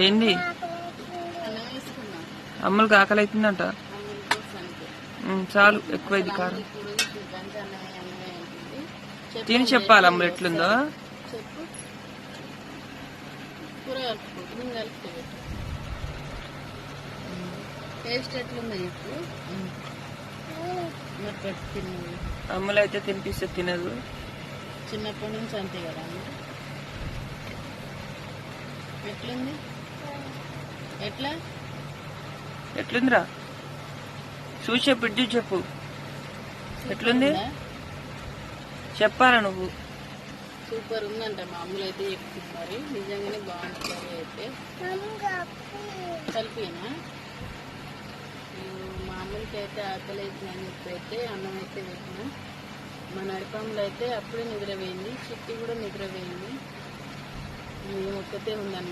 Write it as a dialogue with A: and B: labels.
A: ఏంది అమ్మలకి ఆకలి అవుతుందంట. చాలు ఎక్కువైంది కారం. తిని చెప్పాలి అమ్మలు ఎట్లుందో.
B: టేస్ట్ ఎట్లుందో చెప్పు.
A: అమ్మలు అయితే తినిపిస్తే తినదు.
B: చిన్నప్పటి నుంచి అంతే కదా అమ్మ. ఎట్లుంది?
A: ఎట్లుందిరా చూసి చెప్పు. ఇడ్డు చెప్పు ఎట్లుంది చెప్పాలా నువ్వు.
B: సూపర్ ఉందంట. మా అమ్మలు అయితే చెప్తుంది. మరి నిజంగానే బాగుంటుంది. అయితే కలిపినా మా అమ్మలకి అయితే ఆకలి అవుతుందని చెప్పి అయితే అన్నం అయితే పెట్టిన. మా నడిపమ్మలు అయితే అప్పుడే నిద్రపోయింది. చిట్టి కూడా నిద్రపోయింది. మేము ఒక్కతే ఉందన్నమాట.